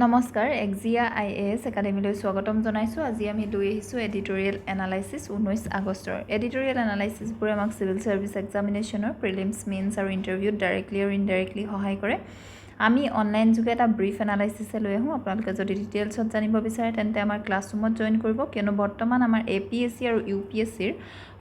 নমস্কাৰ AXIA IAS একাডেমীলৈ স্বাগতম জনাইছো। আজি আমি লৈ আহিছো এডিটোৰিয়েল এনালাইসিস 19 আগষ্টৰ। এডিটোৰিয়েল এনালাইসিস বোৰ আমাক সিভিল সাৰ্ভিস এক্সামিনেশনৰ প্ৰিলিমছ মেইনছ আৰু ইন্টাৰভিউত ডাইৰেক্টলি আৰু ইনডাইৰেক্টলি সহায় কৰে। আমি অনলাইন যোগে এটা ব্ৰিফ এনালাইসিস লৈ আহোঁ। আপোনালোকে যদি ডিটেইলছত জানিব বিচাৰে তেন্তে আমাৰ ক্লাছৰুমত জয়েন কৰিব, কিয়নো বৰ্তমান আমাৰ APSC আৰু UPSC ৰ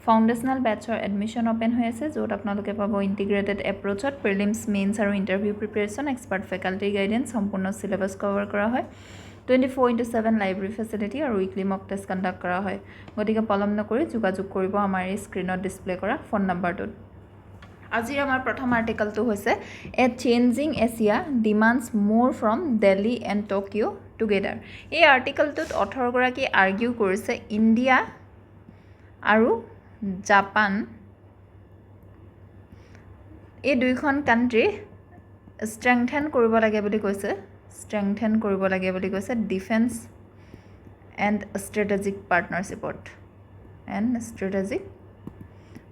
ফাউণ্ডেশনাল বেটছৰ এডমিশন ওপেন হৈ আছে, য'ত আপোনালোকে পাব ইন্টিগ্ৰেটেড এপ্ৰোচত প্ৰিলিমছ মেইনছ আৰু interview preparation, expert faculty guidance, সম্পূৰ্ণ সিলেবাস কভাৰ কৰা হয়। 24/7 লাইব্ৰেৰী ফেচিলিটি আৰু উইকলি মক টেষ্ট কণ্ডাক্ট কৰা হয়। গতিকে পলম নকৰি যোগাযোগ কৰিব আমাৰ এই স্ক্ৰীনত ডিসপ্লে কৰা ফোন নম্বৰটোত। আজিৰ আমাৰ প্ৰথম আৰ্টিকলটো হৈছে এ চেঞ্জিং এছিয়া ডিমাণ্ডছ মোৰ from Delhi and Tokyo' together. এই আৰ্টিকলটোত অথৰগৰাকী আৰ্গিউ কৰিছে ইণ্ডিয়া আৰু জাপান এই দুইখন কাণ্ট্ৰি ষ্ট্ৰেংথেন কৰিব লাগে বুলি কৈছে ডিফেন্স এণ্ড ষ্ট্ৰেটেজিক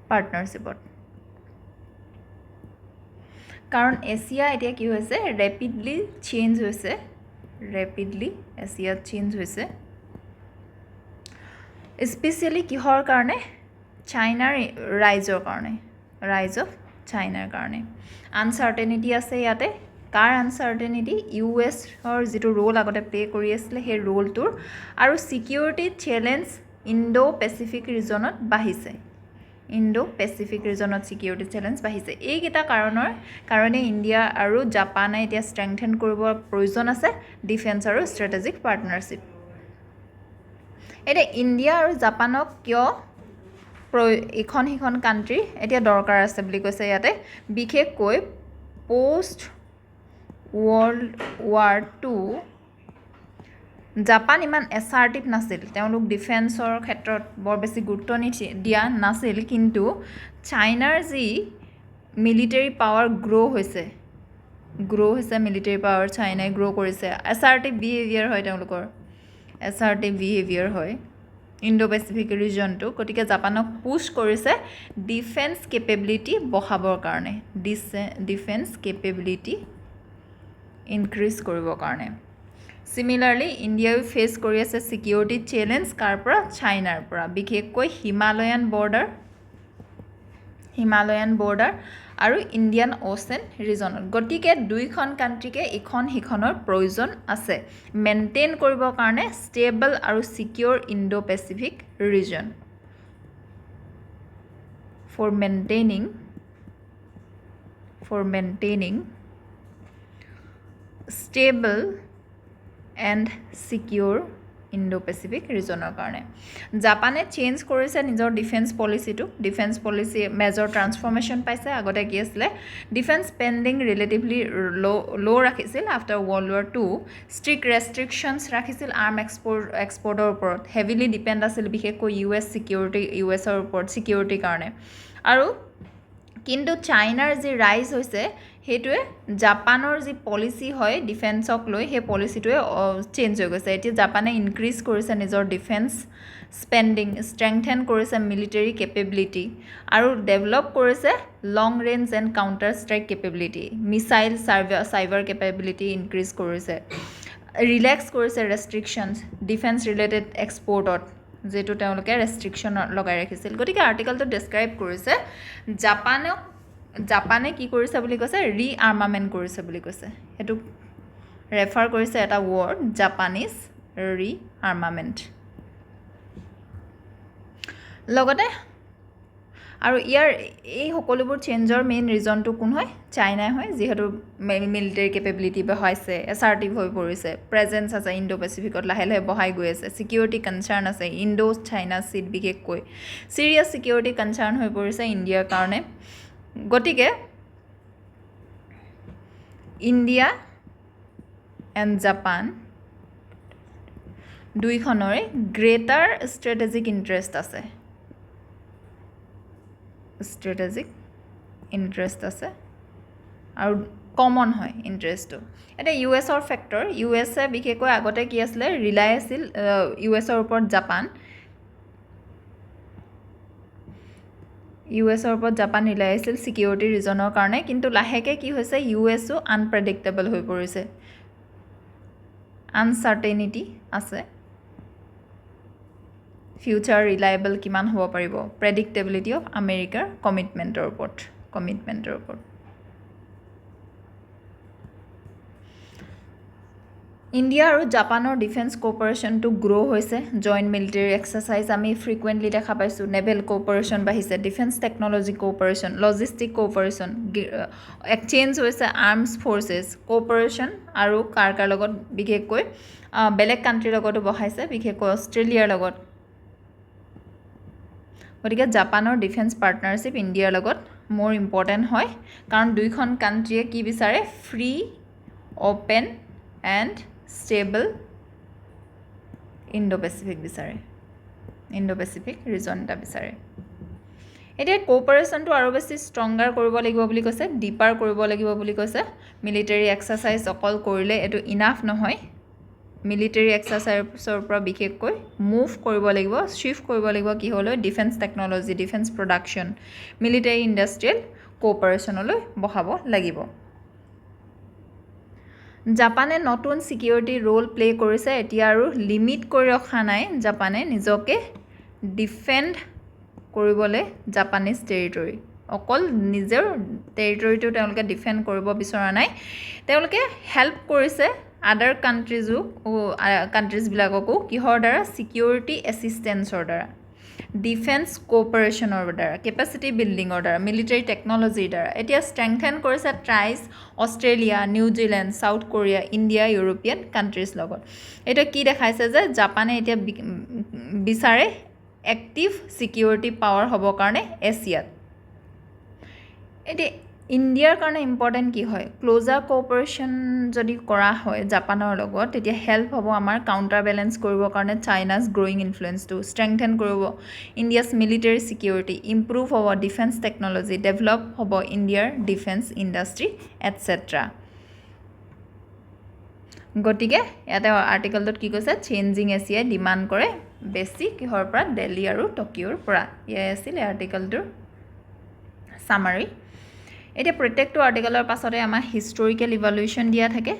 পাৰ্টনাৰশ্বিপত। কাৰণ এছিয়া এতিয়া কি হৈছে ৰেপিডলি এছিয়াত চেঞ্জ হৈছে, স্পেচিয়েলি কিহৰ কাৰণে? চাইনাৰ ৰাইজ অফ চাইনাৰ কাৰণে। আনচাৰ্টেনিটি আছে ইয়াতে। কাৰ আনচাৰ্টেনিটি? US-ৰ যিটো ৰোল আগতে প্লে কৰি আছিলে সেই ৰোলটোৰ, আৰু ছিকিউৰিটি চেলেঞ্জ ইণ্ডো পেচিফিক ৰিজনত বাঢ়িছে। ছিকিউৰিটি চেলেঞ্জ বাঢ়িছে। এইকেইটা কাৰণৰ কাৰণে ইণ্ডিয়া আৰু জাপানে এতিয়া ষ্ট্ৰেংথেন কৰিব প্ৰয়োজন আছে ডিফেন্স আৰু ষ্ট্ৰেটেজিক পাৰ্টনাৰশ্বিপ। এতিয়া ইণ্ডিয়া আৰু জাপানক কিয় ইখন সিখন কাণ্ট্ৰি এতিয়া দৰকাৰ আছে বুলি কৈছে ইয়াতে, বিশেষকৈ post World War II Japan ইমান এছাৰ্টিভ নাছিল, তেওঁলোক ডিফেন্সৰ ক্ষেত্ৰত বৰ বেছি গুৰুত্ব দিয়া নাছিল, কিন্তু চাইনাৰ যি মিলিটাৰী পাৱাৰ গ্ৰ' হৈছে মিলিটাৰী পাৱাৰ চাইনাই গ্ৰ' কৰিছে, এছাৰ্টিভ বিহেভিয়াৰ হয় ইণ্ডো পেচিফিক ৰিজনটো। গতিকে জাপানক পুছ কৰিছে ডিফেন্স কেপেবিলিটি বঢ়াবৰ কাৰণে, ইনক্ৰিজ কৰিবৰ কাৰণে। চিমিলাৰলি ইণ্ডিয়াও ফেচ কৰি আছে ছিকিউৰিটি চেলেঞ্জ কাৰ পৰা? চাইনাৰ পৰা, বিশেষকৈ হিমালয়ান বৰ্ডাৰ আৰু ইণ্ডিয়ান অ'চেন ৰিজনত। গতিকে দুইখন কাণ্ট্ৰিকে ইখন সিখনৰ প্ৰয়োজন আছে মেইনটেইন কৰিবৰ কাৰণে ষ্টেবল আৰু secure Indo Pacific region. For maintaining stable and secure Indo Pacific ৰিজনৰ কাৰণে জাপানে চেঞ্জ কৰিছে নিজৰ ডিফেন্স পলিচি মেজৰ ট্ৰান্সফৰ্মেশ্যন পাইছে। আগতে কি আছিলে ডিফেন্স স্পেণ্ডিং ৰিলেটিভলি ল' ৰাখিছিল। After World War II strict restrictions ৰাখিছিল আৰ্ম এক্সপৰ্টৰ ওপৰত, হেভিলি ডিপেণ্ড আছিল বিশেষকৈ US-ৰ ওপৰত ছিকিউৰিটিৰ কাৰণে। আৰু কিন্তু চাইনাৰ যি ৰাইজ হৈছে সেইটোৱে জাপানৰ যি পলিচি হয় ডিফেন্সক লৈ, সেই পলিচিটোৱে চেঞ্জ হৈ গৈছে। এতিয়া জাপানে ইনক্ৰিজ কৰিছে নিজৰ ডিফেন্স স্পেণ্ডিং, ষ্ট্ৰেংথেন কৰিছে মিলিটাৰী কেপেবিলিটি, আৰু ডেভেলপ কৰিছে long range and counter strike capability, missile cyber capability increase কৰিছে, ৰিলেক্স কৰিছে ৰেষ্ট্ৰিকশ্যনছ ডিফেন্স ৰিলেটেড এক্সপৰ্টত, যিটো তেওঁলোকে ৰেষ্ট্ৰিকশ্যন লগাই ৰাখিছিল। গতিকে আৰ্টিকলটো ডেছক্ৰাইব কৰিছে জাপানে কি কৰিছে বুলি কৈছে, ৰি-আৰ্মামেণ্ট কৰিছে বুলি কৈছে। সেইটো ৰেফাৰ কৰিছে এটা ৱৰ্ড জাপানিজ ৰি-আৰ্মামেণ্ট। লগতে আৰু ইয়াৰ এই সকলোবোৰ চেঞ্জৰ মেইন ৰিজনটো কোন হয়? চাইনাই হয়, যিহেতু মিলিটাৰী কেপেবিলিটি বঢ়াইছে, এছাৰ্টিভ হৈ পৰিছে, প্ৰেজেঞ্চ আছে ইণ্ডো পেচিফিকত, লাহে লাহে বঢ়াই গৈ আছে, ছিকিউৰিটি কনচাৰ্ণ আছে, ইণ্ডো চাইনা চিট বিশেষকৈ ছিৰিয়াছ ছিকিউৰিটি কনচাৰ্ণ হৈ পৰিছে ইণ্ডিয়াৰ কাৰণে। গতিকে ইণ্ডিয়া এণ্ড জাপান দুইখনৰে গ্ৰেটাৰ ষ্ট্ৰেটেজিক ইণ্টাৰেষ্ট আছে আৰু কমন হয় ইণ্টাৰেষ্টটো। এতিয়া US-ৰ ফেক্টৰ, USA বিশেষকৈ আগতে কি আছিলে ৰিলাই আছিল US-ৰ ওপৰত জাপান ৰিলাই আছিল ছিকিউৰিটি ৰিজনৰ কাৰণে, কিন্তু লাহেকৈ কি হৈছে US-ও আনপ্ৰেডিক্টেবল হৈ পৰিছে। আনসাৰ্টেনিটি আছে ফিউচাৰ ৰিলায়েবল কিমান হ'ব পাৰিব প্ৰেডিক্টেবিলিটি অফ আমেৰিকাৰ কমিটমেণ্টৰ ওপৰত ইণ্ডিয়া আৰু জাপানৰ ডিফেন্স কোঅপাৰেশ্যনটো গ্ৰ' হৈছে জইণ্ট মিলিটাৰী এক্সাৰচাইজ আমি ফ্ৰিকুৱেণ্টলি দেখা পাইছোঁ নেভেল কোঅপাৰেশ্যন বাঢ়িছে defence technology cooperation logistic cooperation exchange হৈছে আৰ্মছ ফ'ৰ্চেছ কোঅপাৰেশ্যন আৰু কাৰ লগত বিশেষকৈ বেলেগ কাণ্ট্ৰিৰ লগতো বঢ়াইছে বিশেষকৈ অষ্ট্ৰেলিয়াৰ লগত গতিকে জাপানৰ ডিফেন্স পাৰ্টনাৰশ্বিপ ইণ্ডিয়াৰ লগত মোৰ ইম্পৰ্টেণ্ট হয় কাৰণ দুইখন কাণ্ট্ৰিয়ে কি বিচাৰে free open and stable Indo Pacific region এটা বিচাৰে এতিয়া কোঅপাৰেশ্যনটো আৰু বেছি ষ্ট্ৰংগাৰ কৰিব লাগিব বুলি কৈছে ডিপাৰ কৰিব লাগিব বুলি কৈছে মিলিটাৰী এক্সাৰচাইজ অকল কৰিলে এইটো ইনাফ নহয় মিলিটাৰী এক্সাৰচাইজৰ পৰা বিশেষকৈ মুভ কৰিব লাগিব শ্বিফ্ট কৰিব লাগিব কিহলৈ defence technology defence production military industrial কোঅপাৰেশ্যনলৈ বঢ়াব লাগিব জাপানে নতুন ছিকিউৰিটি ৰোল প্লে কৰিছে এতিয়া আৰু লিমিট কৰি ৰখা নাই জাপানে নিজকে ডিফেণ্ড কৰিবলৈ জাপানিজ টেৰিটৰী অকল নিজৰ টেৰিটৰীটো তেওঁলোকে ডিফেণ্ড কৰিব বিচৰা নাই তেওঁলোকে হেল্প কৰিছে আদাৰ কাণ্ট্ৰিজবিলাককো কিহৰ দ্বাৰা ছিকিউৰিটি এছিষ্টেঞ্চৰ দ্বাৰা ডিফেন্স কোঅপাৰেশ্যনৰ দ্বাৰা কেপাচিটি বিল্ডিঙৰ দ্বাৰা মিলিটাৰী টেকন'লজিৰ দ্বাৰা এতিয়া ষ্ট্ৰেংথেন কৰিছে tries Australia New Zealand south Korea India European countries লগত এইটো কি দেখাইছে যে জাপানে এতিয়া বিচাৰে এক্টিভ ছিকিউৰিটি পাৱাৰ হ'বৰ কাৰণে এছিয়াত এতিয়া ইণ্ডিয়াৰ কাৰণে ইম্পৰ্টেণ্ট কি হয় ক্ল'জাৰ কোঅপাৰেশ্যন যদি কৰা হয় জাপানৰ লগত তেতিয়া হেল্প হ'ব আমাৰ কাউণ্টাৰ বেলেঞ্চ কৰিবৰ কাৰণে চাইনাজ গ্ৰ'য়িং ইনফ্লুৱেঞ্চটো ষ্ট্ৰেংথেন কৰিব ইণ্ডিয়াছ মিলিটাৰী ছিকিউৰিটি ইম্প্ৰুভ হ'ব ডিফেন্স টেকন'লজি ডেভেলপ হ'ব ইণ্ডিয়াৰ ডিফেন্স ইণ্ডাষ্ট্ৰী এটচেট্ৰা গতিকে ইয়াতে আৰ্টিকলটোত কি কৈছে চেঞ্জিং এছিয়াই ডিমাণ্ড কৰে বেছি কিহৰ পৰা দিল্লী আৰু টকিঅ'ৰ পৰা এয়াই আছিল এই আৰ্টিকলটোৰ চামাৰী এতিয়া প্ৰত্যেকটো আৰ্টিকলৰ পাছতে আমাৰ হিষ্টৰিকেল ইভালুৱেশ্যন দিয়া থাকে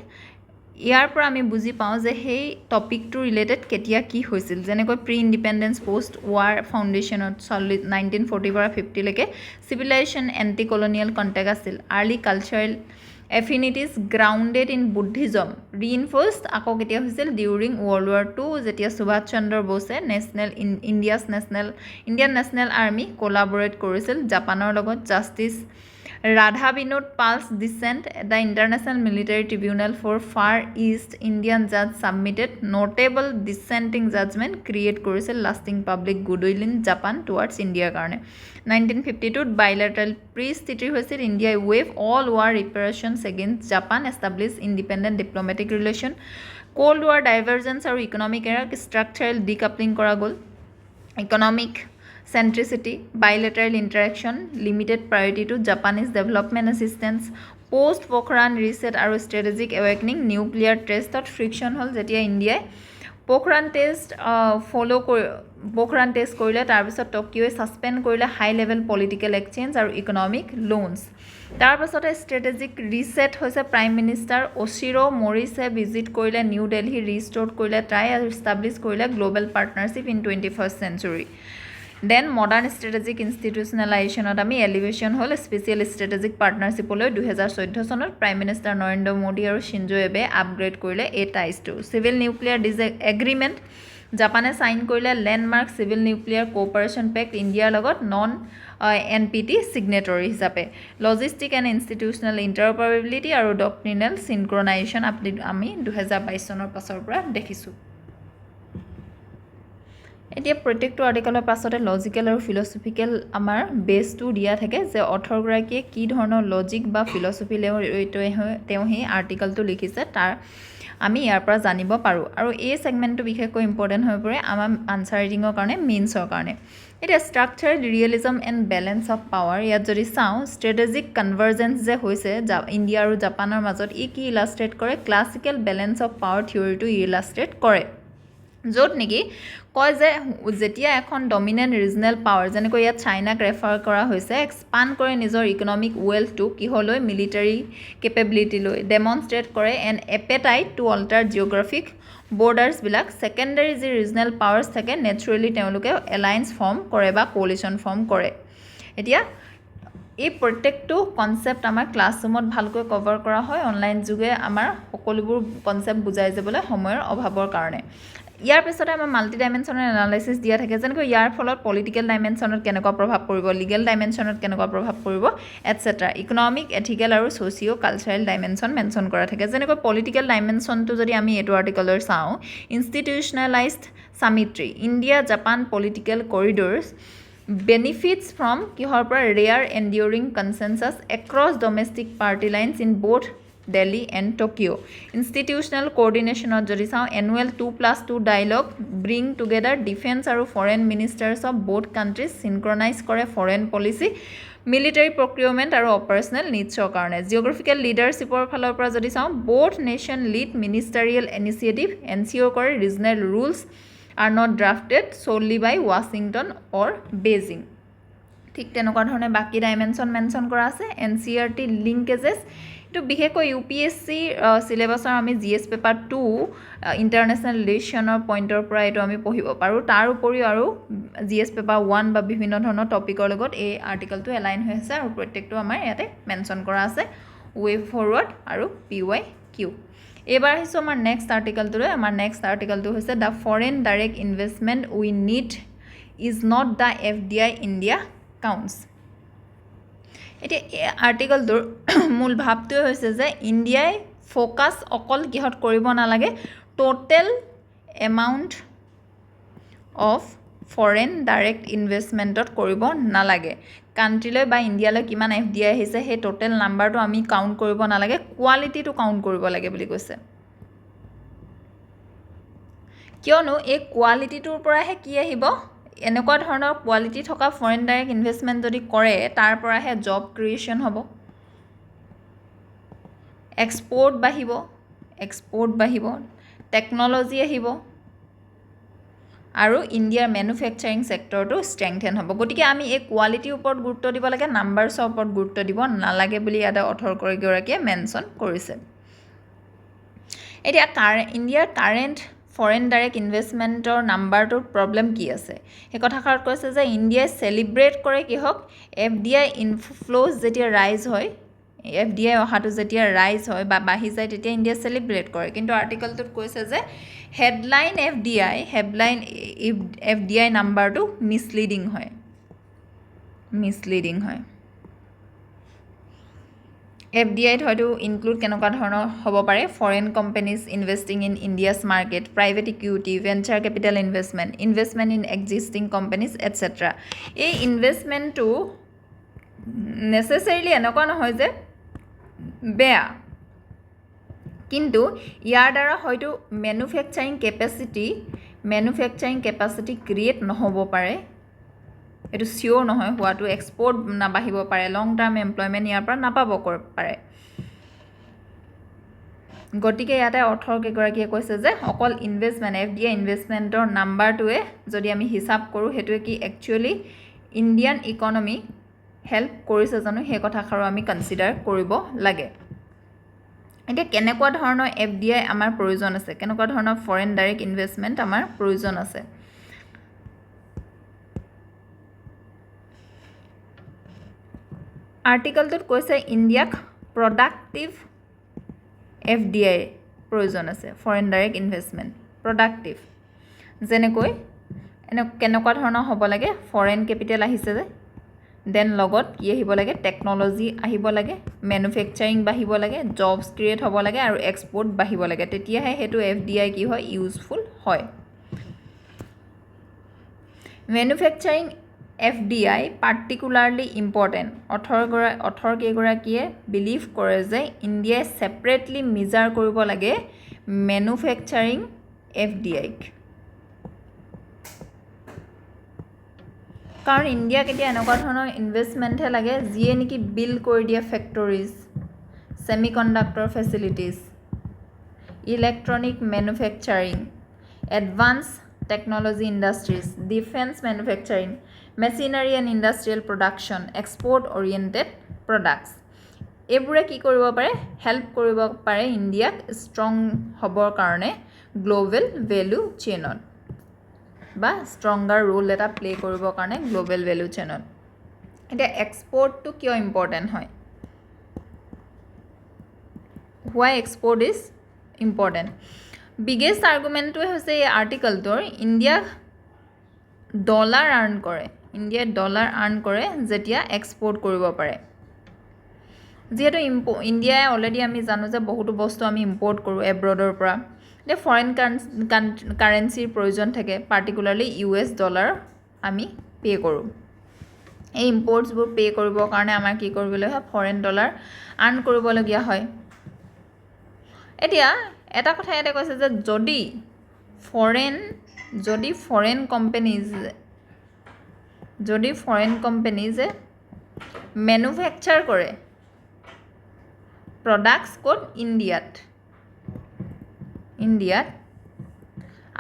ইয়াৰ পৰা আমি বুজি পাওঁ যে সেই টপিকটো ৰিলেটেড কেতিয়া কি হৈছিল যেনেকৈ প্ৰি ইণ্ডিপেণ্ডেঞ্চ পষ্ট ৱাৰ ফাউণ্ডেশ্যনত 1940 পৰা 50লৈকে চিভিলাইজেশ্যন এণ্টি কলনিয়েল কণ্টেক্ট আছিল early cultural affinities grounded in Buddhism reinforced আকৌ কেতিয়া হৈছিল ডিউৰিং ৱৰ্ল্ড ৱাৰ II যেতিয়া Subhash Chandra Bose Indian national army collaborate কৰিছিল জাপানৰ লগত justice Radha Binod Pal's dissent the international military tribunal for far east Indian জাজ submitted notable dissenting judgment create কৰিছিল lasting public goodwill in Japan towards ইণ্ডিয়াৰ কাৰণে 1952ত বাইলেটাৰেল পিচ ট্ৰিটি হৈছিল ইণ্ডিয়াই waived all war reparations against Japan establish independent diplomatic relation cold war divergence আৰু economic এৰাক structural decoupling কৰা গ'ল economic centricity, bilateral interaction, limited priority to Japanese development assistance, post Pokhran reset আৰু strategic awakening, nuclear test of friction হল যেতিয়া ইণ্ডিয়াই Pokhran test কৰিলে তাৰপিছত টকিঅ'ই suspend কৰিলে হাই লেভেল পলিটিকেল এক্সচেঞ্জ আৰু ইকনমিক লোনছ তাৰপাছতে ষ্ট্ৰেটেজিক ৰিছেট হৈছে প্ৰাইম মিনিষ্টাৰ অচিৰো মৰিছে ভিজিট কৰিলে নিউ দিল্লী ৰিষ্ট'ৰ কৰিলে ট্ৰাই আৰু ইষ্টাব্লিছ কৰিলে global partnership in 21st century then modern strategic ইনষ্টিটিউচনেলাইজেশ্যনত আমি এলিভেশ্যন হ'ল স্পেচিয়েল ষ্ট্ৰেটেজিক পাৰ্টনাৰশ্বিপলৈ 2014 চনত প্ৰাইম মিনিষ্টাৰ নৰেন্দ্ৰ মোদী আৰু শ্বিনজো এবে আপগ্ৰেড কৰিলে এই টাইজটো চিভিল নিউক্লিয়াৰ এগ্ৰিমেণ্ট জাপানে চাইন কৰিলে লেণ্ডমাৰ্ক চিভিল নিউক্লিয়াৰ কোঅপাৰেশ্যন পেক্ট ইণ্ডিয়াৰ লগত নন NPT ছিগনেটৰী হিচাপে লজিষ্টিক এণ্ড ইনষ্টিটিউচনেল ইণ্টাৰঅপাৰেবিলিটি আৰু ডক্ট্ৰিনেল চিনক্ৰনাইজেশ্যন আমি 2022 চনৰ পাছৰ পৰা দেখিছোঁ এতিয়া প্ৰত্যেকটো আৰ্টিকলৰ পাছতে লজিকেল আৰু ফিলচফিকেল আমাৰ বেছটো দিয়া থাকে যে অথৰগৰাকীয়ে কি ধৰণৰ লজিক বা ফিলচফি তেওঁ সেই আৰ্টিকলটো লিখিছে তাৰ আমি ইয়াৰ পৰা জানিব পাৰোঁ আৰু এই ছেগমেণ্টটো বিশেষকৈ ইম্পৰ্টেণ্ট হৈ পৰে আমাৰ আনচাৰ ৰাইটিঙৰ কাৰণে মেইনছৰ কাৰণে এতিয়া structural realism and balance of power ইয়াত যদি চাওঁ ষ্ট্ৰেটেজিক কনভাৰ্জেঞ্চ যে হৈছে ইণ্ডিয়া আৰু জাপানৰ মাজত ই কি ইলাষ্ট্ৰেট কৰে ক্লাছিকেল বেলেঞ্চ অফ পাৱাৰ থিয়ৰিটো ইলাষ্ট্ৰেট কৰে য'ত নেকি কয় যে যেতিয়া এখন ডমিনেণ্ট ৰিজনেল পাৱাৰ যেনেকৈ ইয়াত চাইনাক ৰেফাৰ কৰা হৈছে এক্সপাণ্ড কৰে নিজৰ ইকনমিক ৱেলথটো কিহলৈ মিলিটাৰী কেপেবিলিটিলৈ ডেমনষ্ট্ৰেট কৰে an appetite to alter geographic বৰ্ডাৰ্ছবিলাক ছেকেণ্ডাৰী যি ৰিজনেল পাৱাৰ্ছ থাকে নেচাৰেলি তেওঁলোকে এলায়েন্স ফৰ্ম কৰে বা কোলিশ্যন ফৰ্ম কৰে এতিয়া এই প্ৰত্যেকটো কনচেপ্ট আমাৰ ক্লাছৰুমত ভালকৈ কভাৰ কৰা হয় অনলাইন যোগে আমাৰ সকলোবোৰ কনচেপ্ট বুজাই যাবলৈ সময়ৰ অভাৱৰ কাৰণে ইয়াৰ পিছতে আমাৰ মাল্টি ডাইমেনশ্যনেল এনালাইচিছ দিয়া থাকে যেনেকৈ ইয়াৰ ফলত পলিটিকেল ডাইমেনশ্যনত কেনেকুৱা প্ৰভাৱ পৰিব লিগেল ডাইমেনশ্যনত কেনেকুৱা প্ৰভাৱ পৰিব এটচেট্ৰা ইকনমিক এথিকেল আৰু ছ'চিঅ' কালচাৰেল ডাইমেনশ্যন মেনশ্যন কৰা থাকে যেনেকৈ পলিটিকেল ডাইমেনশ্যনটো যদি আমি এইটো আৰ্টিকলৰ চাওঁ institutionalised summitry India Japan political corridors benefits from কিহৰ পৰা rare enduring consensus across domestic party lines in both Delhi and Tokyo. Institutional coordination যদি চাওঁ annual 2+2 dialogue bring together defense আৰু foreign ministers of both countries synchronize কৰে foreign policy military procurement আৰু operational needsৰ কাৰণে geographical leadershipৰ ফালৰ পৰা যদি চাওঁ both nation lead ministerial initiative ensure কৰে regional rules are not drafted solely by Washington or Beijing. ঠিক তেনেকুৱা ধৰণে বাকী ডাইমেনশ্যন মেনশ্যন কৰা আছে NCERT লিংকেজেছ এইটো বিশেষকৈ UPSC চিলেবাছৰ আমি GS পেপাৰ 2 ইণ্টাৰনেশ্যনেল ৰিলেশ্যনৰ পইণ্টৰ পৰা এইটো আমি পঢ়িব পাৰোঁ তাৰ উপৰিও আৰু GS পেপাৰ 1 বা বিভিন্ন ধৰণৰ টপিকৰ লগত এই আৰ্টিকেলটো এলাইন হৈ আছে আৰু প্ৰত্যেকটো আমাৰ ইয়াতে মেনশ্যন কৰা আছে ৱে ফৰৱাৰ্ড আৰু PYQ এবাৰ আহিছোঁ আমাৰ নেক্সট আৰ্টিকেলটোলৈ আমাৰ নেক্সট আৰ্টিকেলটো হৈছে the foreign direct investment we need is not the FDI India counts এতিয়া এই আৰ্টিকেলটোৰ মূল ভাৱটোৱে হৈছে যে ইণ্ডিয়াই ফ'কাছ অকল কিহত কৰিব নালাগে total amount of foreign direct ইনভেষ্টমেণ্টত কৰিব নালাগে কাণ্ট্ৰিলৈ বা ইণ্ডিয়ালৈ কিমান FDI আহিছে সেই টোটেল নাম্বাৰটো আমি কাউণ্ট কৰিব নালাগে কোৱালিটিটো কাউণ্ট কৰিব লাগে বুলি কৈছে কিয়নো এই কোৱালিটিটোৰ পৰাহে কি আহিব এনেকুৱা ধৰণৰ কোৱালিটি থকা ফৰেইন ডাইৰেক্ট ইনভেষ্টমেণ্ট যদি কৰে তাৰ পৰাহে জব ক্ৰিয়েশ্যন হ'ব এক্সপৰ্ট বাঢ়িব টেকন'লজি আহিব আৰু ইণ্ডিয়াৰ মেনুফেকচাৰিং ছেক্টৰটো ষ্ট্ৰেংথেন হ'ব গতিকে আমি এই কোৱালিটিৰ ওপৰত গুৰুত্ব দিব লাগে নাম্বাৰছৰ ওপৰত গুৰুত্ব দিব নালাগে বুলি ইয়াতে অথৰগৰাকীয়ে মেনশ্যন কৰিছে এতিয়া ইণ্ডিয়াৰ কাৰেণ্ট ফৰেইন ডাইৰেক্ট ইনভেষ্টমেণ্টৰ নাম্বাৰটোৰ প্ৰব্লেম কি আছে সেই কথাষাৰত কৈছে যে ইণ্ডিয়াই চেলিব্ৰেট কৰে কিহক FDI ইনফ্ল'জ যেতিয়া ৰাইজ হয় FDI অহাটো যেতিয়া ৰাইজ হয় বা বাঢ়ি যায় তেতিয়া ইণ্ডিয়া চেলিব্ৰেট কৰে কিন্তু আৰ্টিকেলটোত কৈছে যে হেডলাইন FDI নাম্বাৰটো মিছলিডিং হয় FDIত হয়তো ইনক্লুড কেনেকুৱা ধৰণৰ হ'ব পাৰে foreign companies investing in India's market private equity venture capital investment in existing companies etcetera এই ইনভেষ্টমেণ্টটো নেচেচাৰিলি এনেকুৱা নহয় যে বেয়া কিন্তু ইয়াৰ দ্বাৰা হয়তো মেনুফেকচাৰিং কেপাচিটি ক্ৰিয়েট নহ'ব পাৰে এইটো চিয়'ৰ নহয় হোৱাটো এক্সপৰ্ট নাবাঢ়িব পাৰে লং টাৰ্ম এমপ্লয়মেণ্ট ইয়াৰ পৰা নাপাব পাৰে গতিকে ইয়াতে অথৰকেইগৰাকীয়ে কৈছে যে অকল ইনভেষ্টমেণ্ট FDI ইনভেষ্টমেণ্টৰ নাম্বাৰটোৱে যদি আমি হিচাপ কৰোঁ সেইটোৱে কি একচুৱেলি ইণ্ডিয়ান ইকনমি হেল্প কৰিছে জানো সেই কথাষাৰো আমি কনচিডাৰ কৰিব লাগে এতিয়া কেনেকুৱা ধৰণৰ FDI আমাৰ প্ৰয়োজন আছে কেনেকুৱা ধৰণৰ ফৰেইন ডাইৰেক্ট ইনভেষ্টমেণ্ট আমাৰ প্ৰয়োজন আছে আৰ্টিকেলটোত কৈছে ইণ্ডিয়াক প্ৰডাক্টিভ FDI প্ৰয়োজন আছে ফৰেইন ডাইৰেক্ট ইনভেষ্টমেণ্ট প্ৰডাক্টিভ যেনেকৈ কেনেকুৱা ধৰণৰ হ'ব লাগে ফৰেইন কেপিটেল আহিছে যে দেন লগত কি আহিব লাগে টেকন'লজি আহিব লাগে মেনুফেকচাৰিং বাঢ়িব লাগে জবছ ক্ৰিয়েট হ'ব লাগে আৰু এক্সপৰ্ট বাঢ়িব লাগে তেতিয়াহে সেইটো FDI কি হয় ইউজফুল হয় মেনুফেকচাৰিং FDI পাৰ্টিকুলাৰলি ইম্পৰ্টেণ্ট অথৰকেইগৰাকীয়ে বিলিভ কৰে যে ইণ্ডিয়াই ছেপাৰেটলি মেজাৰ কৰিব লাগে মেনুফেকচাৰিং FDIক কাৰণ ইণ্ডিয়াক এতিয়া এনেকুৱা ধৰণৰ ইনভেষ্টমেণ্টহে লাগে যিয়ে নেকি বিল্ড কৰি দিয়ে factories semiconductor facilities electronic manufacturing advanced technology industries, defense manufacturing, machinery and industrial production, export oriented products. এইবোৰে কি কৰিব পাৰে হেল্প কৰিব পাৰে ইণ্ডিয়াক ষ্ট্ৰং হ'বৰ কাৰণে গ্লোবেল ভেলু চেইনত বা ষ্ট্ৰংগাৰ ৰোল এটা প্লে কৰিবৰ কাৰণে গ্লোবেল ভেলু চেইনত এতিয়া এক্সপৰ্টটো কিয় ইম্পৰ্টেণ্ট হয় why export is important biggest argument to হৈছে এই আৰ্টিকলটোৰ ইণ্ডিয়া ডলাৰ আৰ্ন কৰে ইণ্ডিয়া ডলাৰ আৰ্ন কৰে যেতিয়া এক্সপৰ্ট কৰিব পাৰে যেহেতু ইণ্ডিয়াই অলৰেডি আমি জানো যে বহুতো বস্তু আমি ইম্পৰ্ট কৰোঁ এব্ৰডৰ পৰা যে ফৰেন কাৰেন্সিৰ প্ৰয়োজন থাকে পাৰ্টিকুলাৰলি US ডলাৰ আমি পে কৰোঁ এই ইম্পৰ্টছবোৰ পে কৰিবৰ কাৰণে আমাৰ কি কৰিবলৈ হয় ফৰেন ডলাৰ আৰ্ন কৰিবলগীয়া হয় এতিয়া এটা কথা ইয়াতে কৈছে যে যদি ফৰেন কোম্পানিজে মেনুফেকচাৰ কৰে প্ৰডাক্টছ ক'ত ইণ্ডিয়াত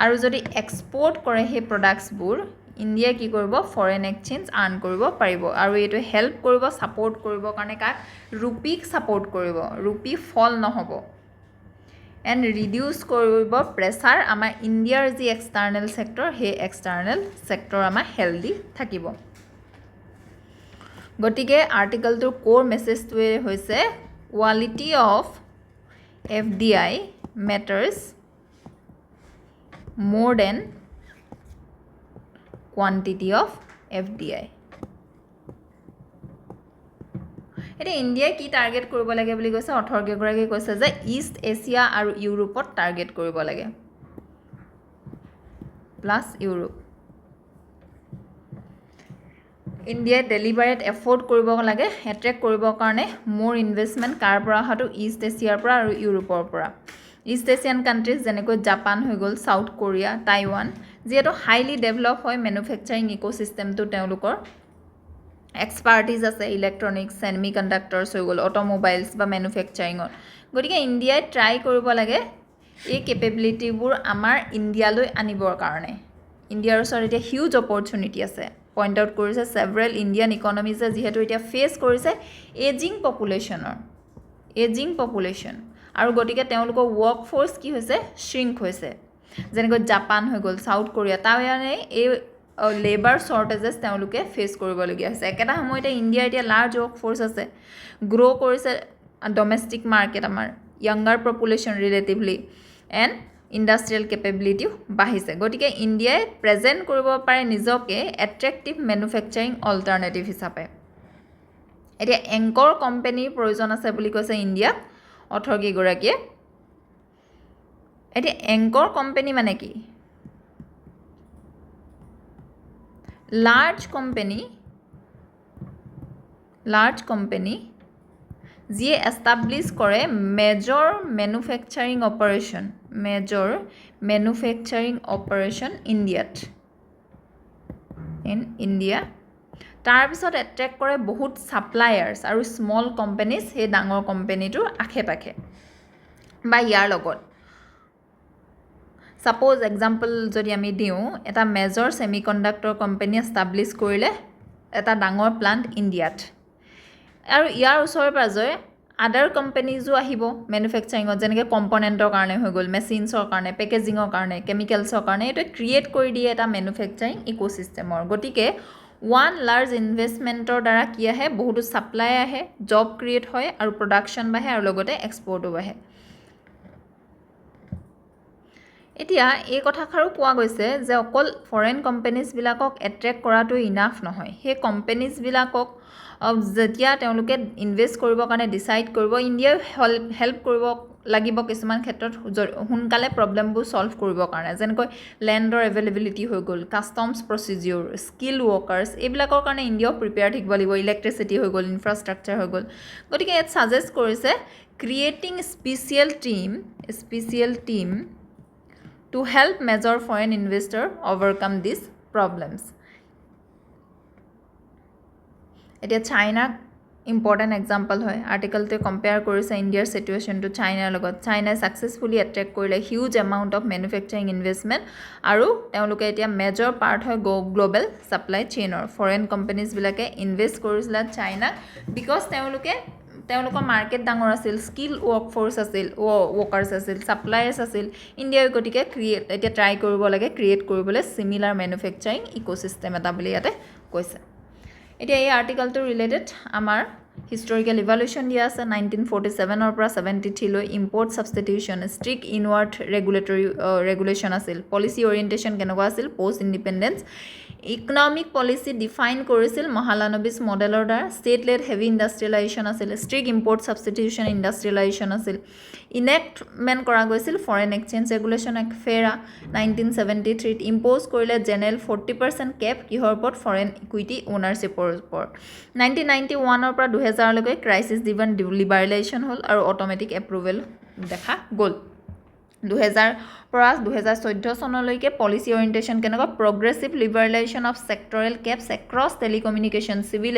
আৰু যদি এক্সপৰ্ট কৰে সেই প্ৰডাক্টছবোৰ ইণ্ডিয়াই কি কৰিব ফৰেন এক্সচেঞ্জ আৰ্ন কৰিব পাৰিব আৰু এইটো হেল্প কৰিব ছাপোৰ্ট কৰিবৰ কাৰণে কাক ৰুপিক ছাপোৰ্ট কৰিব ৰুপি ফল নহ'ব এণ্ড ৰিডিউচ কৰিব প্ৰেছাৰ আমাৰ ইণ্ডিয়াৰ যি এক্সটাৰ্নেল ছেক্টৰ সেই এক্সটাৰ্নেল ছেক্টৰ আমাৰ হেল্ডি থাকিব গতিকে আৰ্টিকলটোৰ কোৰ মেছেজটোৱে হৈছে quality of FDI matters more than quantity of FDI এটা ইণ্ডিয়াই কি টাৰ্গেট কৰিব লাগে বুলি কৈছে অথৰগৰাকী কৈছে যে ইষ্ট এছিয়া আৰু ইউৰোপত টাৰ্গেট কৰিব লাগে প্লাছ ইউৰোপ ইণ্ডিয়াই ডেলিভাৰেট এফৰ্ড কৰিব লাগে এট্ৰেক্ট কৰিবৰ কাৰণে মোৰ ইনভেষ্টমেণ্ট কাৰ পৰা অহাটো ইষ্ট এছিয়াৰ পৰা আৰু ইউৰোপৰ পৰা ইষ্ট এছিয়ান কাণ্ট্ৰিজ যেনেকৈ জাপান হৈ গ'ল চাউথ কোৰিয়া টাইৱান যিহেতু হাইলি ডেভেলপ হয় মেনুফেকচাৰিং ইক'চিষ্টেমটো তেওঁলোকৰ এক্সপাৰ্টিজ আছে ইলেক্ট্ৰনিক্স ছেমি কণ্ডাক্টৰ্ছ হৈ গ'ল অট'মোবাইলছ বা মেনুফেকচাৰিঙত গতিকে ইণ্ডিয়াই ট্ৰাই কৰিব লাগে এই কেপেবিলিটিবোৰ আমাৰ ইণ্ডিয়ালৈ আনিবৰ কাৰণে ইণ্ডিয়াৰ ওচৰত এতিয়া হিউজ অপৰচুনিটি আছে পইণ্ট আউট কৰিছে ছেভাৰেল ইণ্ডিয়ান ইকনমিজে যিহেতু এতিয়া ফেচ কৰিছে এজিং পপুলেশ্যন আৰু গতিকে তেওঁলোকৰ ৱৰ্ক ফ'ৰ্চ কি হৈছে শ্ৰিংক হৈছে যেনেকৈ জাপান হৈ গ'ল চাউথ কোৰিয়া তাৰমানে এই লেবাৰ শ্বৰ্টেজেছ তেওঁলোকে ফেচ কৰিবলগীয়া হৈছে একেটা সময়তে ইণ্ডিয়াৰ এতিয়া লাৰ্জ ৱৰ্ক ফ'ৰ্চ আছে গ্ৰ' কৰিছে ডমেষ্টিক মাৰ্কেট আমাৰ younger population relatively and industrial কেপেবিলিটিও বাঢ়িছে গতিকে ইণ্ডিয়াই প্ৰেজেণ্ট কৰিব পাৰে নিজকে এট্ৰেক্টিভ মেনুফেকচাৰিং অল্টাৰনেটিভ হিচাপে এতিয়া এংকৰ কোম্পানীৰ প্ৰয়োজন আছে বুলি কৈছে ইণ্ডিয়াক অথৰগীগৰাকীয়ে এতিয়া এংকৰ কোম্পানী মানে কি লাৰ্জ কোম্পানী যিয়ে এষ্টাব্লিছ কৰে major manufacturing operation in India তাৰপিছত এট্ৰেক্ট কৰে বহুত ছাপ্লায়াৰ্ছ আৰু স্মল কোম্পানীজ সেই ডাঙৰ কোম্পানীটোৰ আশে পাশে বা ইয়াৰ লগত ছাপ'জ এক্সাম্পল যদি আমি দিওঁ এটা major semi conductor company establish কৰিলে এটা ডাঙৰ প্লাণ্ট ইণ্ডিয়াত আৰু ইয়াৰ ওচৰে পাজৰে আদাৰ কোম্পানীজো আহিব মেনুফেকচাৰিঙত যেনেকৈ কম্পনেণ্টৰ কাৰণে হৈ গ'ল মেচিনছৰ কাৰণে পেকেজিঙৰ কাৰণে কেমিকেলছৰ কাৰণে এইটোৱে ক্ৰিয়েট কৰি দিয়ে এটা মেনুফেকচাৰিং ইক'চিষ্টেমৰ গতিকে ওৱান লাৰ্জ ইনভেষ্টমেণ্টৰ দ্বাৰা কি আহে বহুতো ছাপ্লাই আহে জব ক্ৰিয়েট হয় আৰু প্ৰডাকশ্যন বাঢ়ে আৰু লগতে এক্সপৰ্টো বাঢ়ে এতিয়া এই কথাষাৰো কোৱা গৈছে যে অকল ফৰেন কোম্পানীজবিলাকক এট্ৰেক্ট কৰাটো ইনাফ নহয় সেই কোম্পানীজবিলাকক যেতিয়া তেওঁলোকে ইনভেষ্ট কৰিবৰ কাৰণে ডিচাইড কৰিব ইণ্ডিয়াই হেল্প কৰিব লাগিব কিছুমান ক্ষেত্ৰত সোনকালে প্ৰব্লেমবোৰ ছল্ভ কৰিবৰ কাৰণে যেনেকৈ লেণ্ডৰ এভেইলেবিলিটি হৈ গ'ল কাষ্টমছ প্ৰচিডিউৰ স্কিল ৱৰ্কাৰ্ছ এইবিলাকৰ কাৰণে ইণ্ডিয়াও প্ৰিপেয়াৰ থাকিব লাগিব ইলেক্ট্ৰিচিটি হৈ গ'ল ইনফ্ৰাষ্ট্ৰাকচাৰ হৈ গ'ল গতিকে ইয়াত ছাজেষ্ট কৰিছে creating special team to help major foreign investor overcome these problems. এতিয়া চাইনাক ইম্পৰ্টেণ্ট এক্সাম্পল হয় আৰ্টিকলটোৱে কম্পেয়াৰ কৰিছে ইণ্ডিয়াৰ চিটুৱেশ্যনটো চাইনাৰ লগত চাইনাই ছাকচেছফুলি এট্ৰেক্ট কৰিলে huge amount of manufacturing investment আৰু তেওঁলোকে এতিয়া মেজৰ পাৰ্ট হয় গ্ল'বেল ছাপ্লাই চেইনৰ ফৰেইন কোম্পানীজবিলাকে ইনভেষ্ট কৰিছিলে চাইনাক বিকজ তেওঁলোকৰ মাৰ্কেট ডাঙৰ আছিল স্কিল ৱৰ্কফ'ৰ্চ আছিল ৱৰ্কাৰ্ছ আছিল ছাপ্লায়াৰ্ছ আছিল ইণ্ডিয়াই গতিকে এতিয়া ট্ৰাই কৰিব লাগে ক্ৰিয়েট কৰিবলৈ চিমিলাৰ মেনুফেকচাৰিং ইক'চিষ্টেম এটা বুলি ইয়াতে কৈছে এতিয়া এই আৰ্টিকলটো ৰিলেটেড আমাৰ হিষ্টৰিকেল ইভালুৱেশ্যন দিয়া আছে 1947 পৰা 73 লৈ import substitution strict inward regulation আছিল পলিচি অৰিয়েণ্টেশ্যন কেনেকুৱা আছিল post independence economic policy define কৰিছিল মহালানবিছ মডেলৰ দ্বাৰা ষ্টেট লেড হেভি ইণ্ডাষ্ট্ৰিয়েলাইজেশ্যন আছিল ষ্ট্ৰিক্ট ইম্পৰ্ট ছাবষ্টিটিউশ্যন ইণ্ডাষ্ট্ৰিয়েলাইজেশ্যন আছিল ইনেক্টমেণ্ট কৰা গৈছিল foreign exchange regulation act FERA 1973 impose কৰিলে জেনেৰেল 40% কেপ কিহৰ ওপৰত ফৰেইন ইকুইটি অ'নাৰশ্বিপৰ ওপৰত 1991 পৰা 2000 লৈকে ক্ৰাইচিছ ড্ৰিভন লিবাৰেলাইজেশ্যন হ'ল আৰু অট'মেটিক এপ্ৰুভেল দেখা গ'ল 2000 পৰা 2014 চনলৈকে পলিচি অৰিয়েণ্টেশ্যন কেনেকুৱা progressive liberalisation of sectoral caps across telecommunication civil